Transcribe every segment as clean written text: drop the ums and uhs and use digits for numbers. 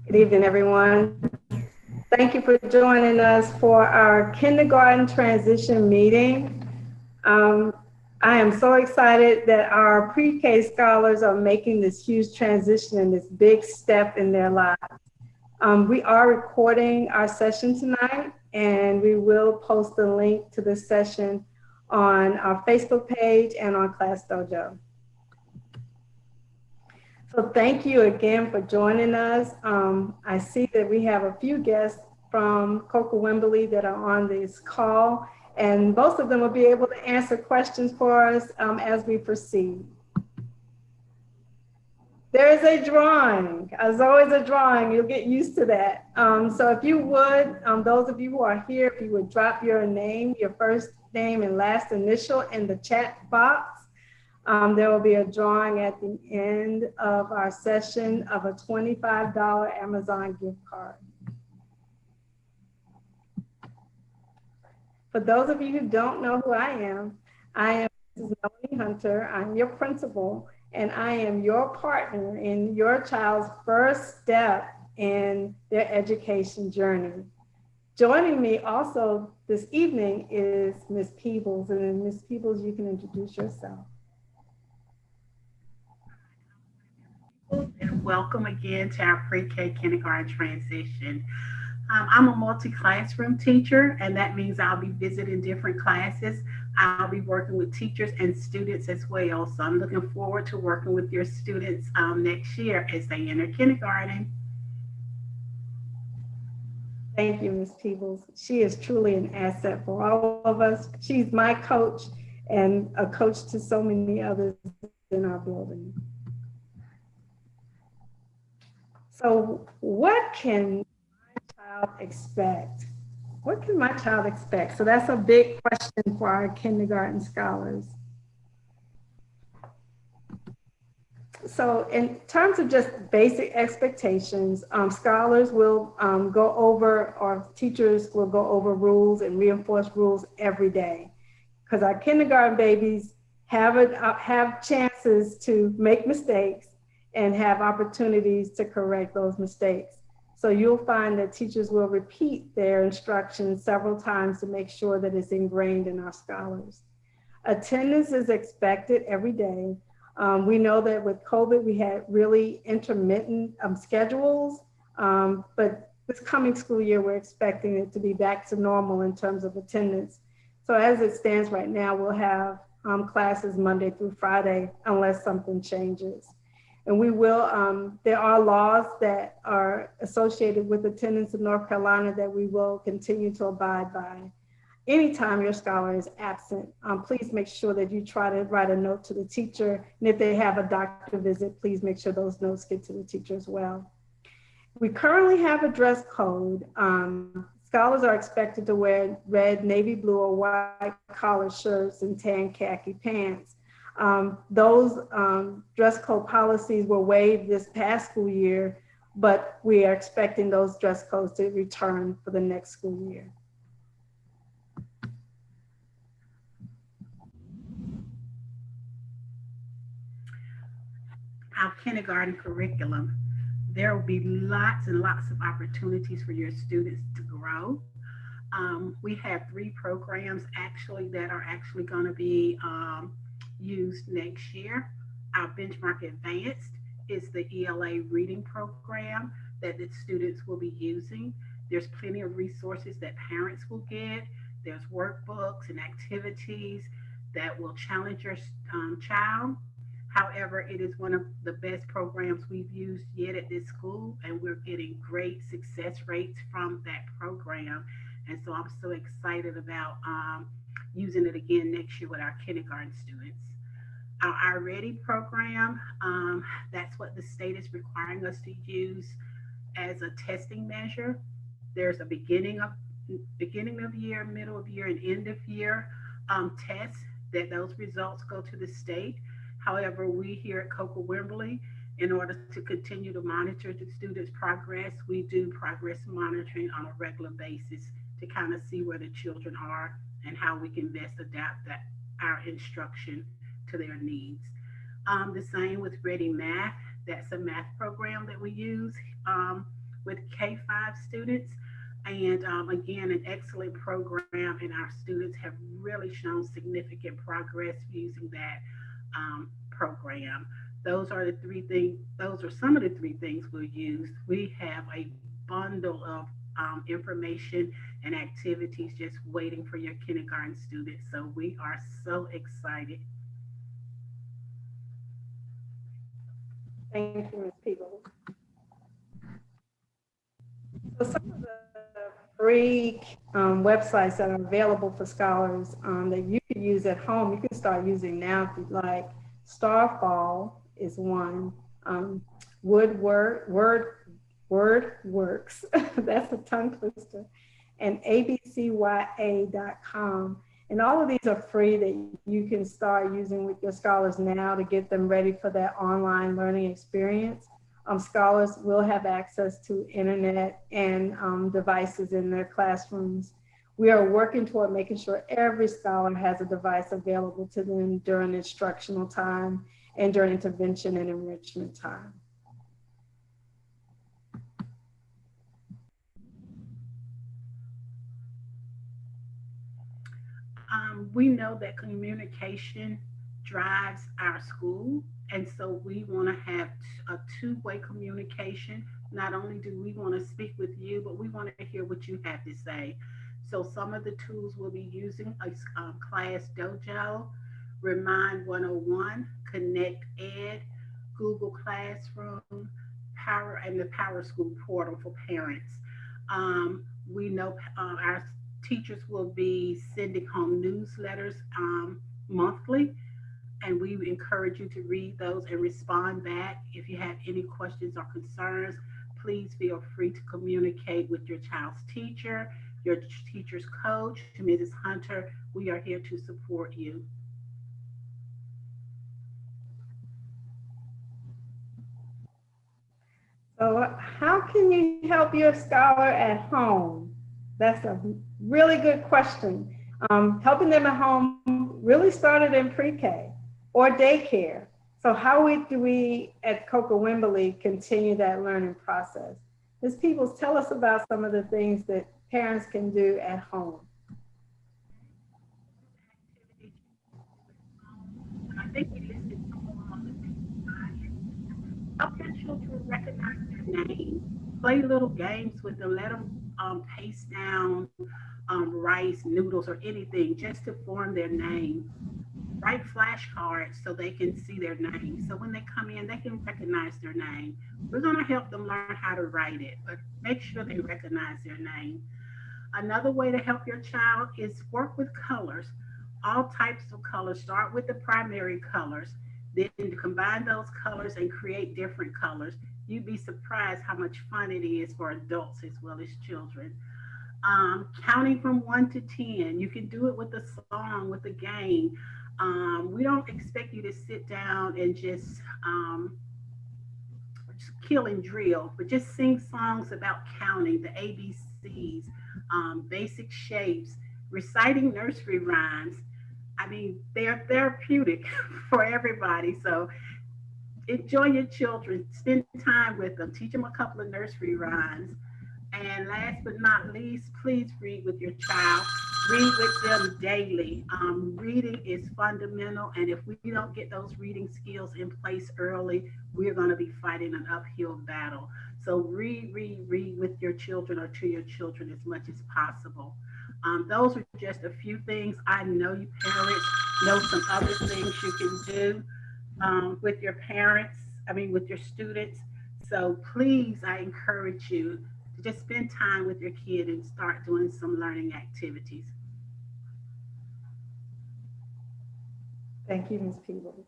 Good evening, everyone. Thank you for joining us for our kindergarten transition meeting. Um, I am so excited that our pre-K scholars are making this huge transition and this big step in their lives. We are recording our session tonight, and we will post the link to the session on our Facebook page and on Class Dojo. So thank you again for joining us. I see that we have a few guests from Coker-Wimberley that are on this call, and most of them will be able to answer questions for us as we proceed. There is a drawing. There's always a drawing. You'll get used to that. So if you would, those of you who are here, if you would drop your name, your first name and last initial in the chat box. There will be a drawing at the end of our session of a $25 Amazon gift card. For those of you who don't know who I am Mrs. Melanie Hunter. I'm your principal, and I am your partner in your child's first step in their education journey. Joining me also this evening is Ms. Peebles, and Ms. Peebles, you can introduce yourself. And welcome again to our pre-K kindergarten transition. I'm a multi-classroom teacher, and that means I'll be visiting different classes. I'll be working with teachers and students as well. So I'm looking forward to working with your students next year as they enter kindergarten. Thank you, Ms. Peebles. She is truly an asset for all of us. She's my coach and a coach to so many others in our building. So what can my child expect? What can my child expect? So that's a big question for our kindergarten scholars. So in terms of just basic expectations, scholars will go over, or teachers will go over rules and reinforce rules every day. Because our kindergarten babies have chances to make mistakes and have opportunities to correct those mistakes. So you'll find that teachers will repeat their instructions several times to make sure that it's ingrained in our scholars. Attendance is expected every day. We know that with COVID, we had really intermittent schedules, but this coming school year, we're expecting it to be back to normal in terms of attendance. So as it stands right now, we'll have classes Monday through Friday unless something changes. And we will, there are laws that are associated with attendance in North Carolina that we will continue to abide by. Anytime your scholar is absent, please make sure that you try to write a note to the teacher. And if they have a doctor visit, please make sure those notes get to the teacher as well. We currently have a dress code. Scholars are expected to wear red, navy blue, or white collared shirts and tan khaki pants. Those dress code policies were waived this past school year, but we are expecting those dress codes to return for the next school year. Our kindergarten curriculum. There will be lots and lots of opportunities for your students to grow. We have 3 programs actually that are actually going to be used next year. Our Benchmark Advanced is the ELA reading program that the students will be using. There's plenty of resources that parents will get. There's workbooks and activities that will challenge your child. However, it is one of the best programs we've used yet at this school, and we're getting great success rates from that program. And so I'm so excited about using it again next year with our kindergarten students. Our Ready program, that's what the state is requiring us to use as a testing measure. There's a beginning of year, middle of year, and end of year tests that those results go to the state. However, we here at Coker-Wimberley, in order to continue to monitor the students' progress, we do progress monitoring on a regular basis to kind of see where the children are and how we can best adapt our instruction to their needs. The same with Ready Math. That's a math program that we use with K-5 students. And again, an excellent program, and our students have really shown significant progress using that program. Those are the three things, those are some of the three things we'll use. We have a bundle of information and activities just waiting for your kindergarten students. So we are so excited. Thank you, Ms. Peebles. So some of the free websites that are available for scholars that you could use at home, you can start using now if you'd like. Starfall is one. WordWorks, that's a tongue twister, and abcya.com. And all of these are free that you can start using with your scholars now to get them ready for that online learning experience. Scholars will have access to internet and devices in their classrooms. We are working toward making sure every scholar has a device available to them during instructional time and during intervention and enrichment time. We know that communication drives our school, and so we want to have a two-way communication. Not only do we want to speak with you, but we want to hear what you have to say. So some of the tools we'll be using is Class Dojo, Remind 101, Connect Ed, Google Classroom, and the Power School portal for parents. We know our teachers will be sending home newsletters monthly, and we encourage you to read those and respond back. If you have any questions or concerns, please feel free to communicate with your child's teacher, your teacher's coach, Mrs. Hunter. We are here to support you. So how can you help your scholar at home? That's a really good question. Helping them at home really started in pre-K or daycare. So how do we at Coker-Wimberley continue that learning process? Ms. Peebles, tell us about some of the things that parents can do at home. I think we listed some of them on the page. Help your children recognize their name. Play little games with them. Let them paste down rice, noodles, or anything just to form their name. Write flashcards so they can see their name. So when they come in, they can recognize their name. We're going to help them learn how to write it, but make sure they recognize their name. Another way to help your child is work with colors. All types of colors. Start with the primary colors, then combine those colors and create different colors. You'd be surprised how much fun it is for adults as well as children. Counting from 1 to 10. You can do it with a song, with a game. We don't expect you to sit down and just kill and drill, but just sing songs about counting, the ABCs, basic shapes, reciting nursery rhymes. I mean, they're therapeutic for everybody. So enjoy your children, spend time with them, teach them a couple of nursery rhymes. And last but not least, please read with your child. Read with them daily. Reading is fundamental, and if we don't get those reading skills in place early, we're going to be fighting an uphill battle. So read with your children or to your children as much as possible. Those are just a few things. I know you parents know some other things you can do with your parents, with your students. So please, I encourage you to just spend time with your kid and start doing some learning activities. Thank you, Ms. Peebles.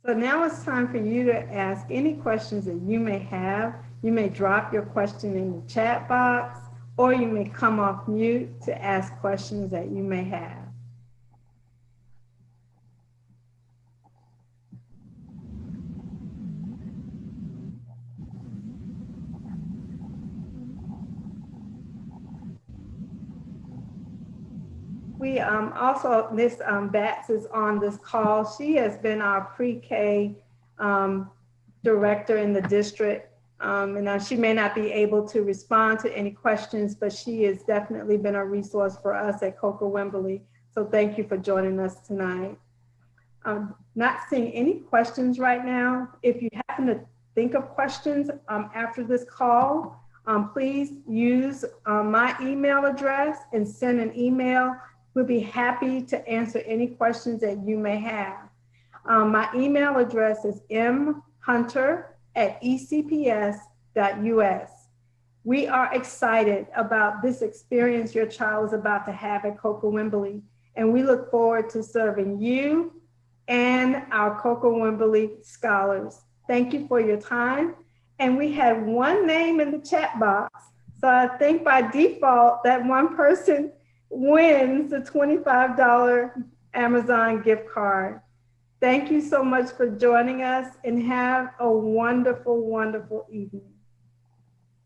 So now it's time for you to ask any questions that you may have. You may drop your question in the chat box, or you may come off mute to ask questions that you may have. We also, Ms. Batts is on this call. She has been our pre-K director in the district. And she may not be able to respond to any questions, but she has definitely been a resource for us at Coker-Wimberley. So thank you for joining us tonight. Not seeing any questions right now. If you happen to think of questions after this call, please use my email address and send an email. We'll be happy to answer any questions that you may have. My email address is mhunter@ecps.us. We are excited about this experience your child is about to have at Coker-Wimberley, and we look forward to serving you and our Coker-Wimberley scholars. Thank you for your time. And we had one name in the chat box. So I think by default, that one person wins the $25 Amazon gift card. Thank you so much for joining us, and have a wonderful, wonderful evening.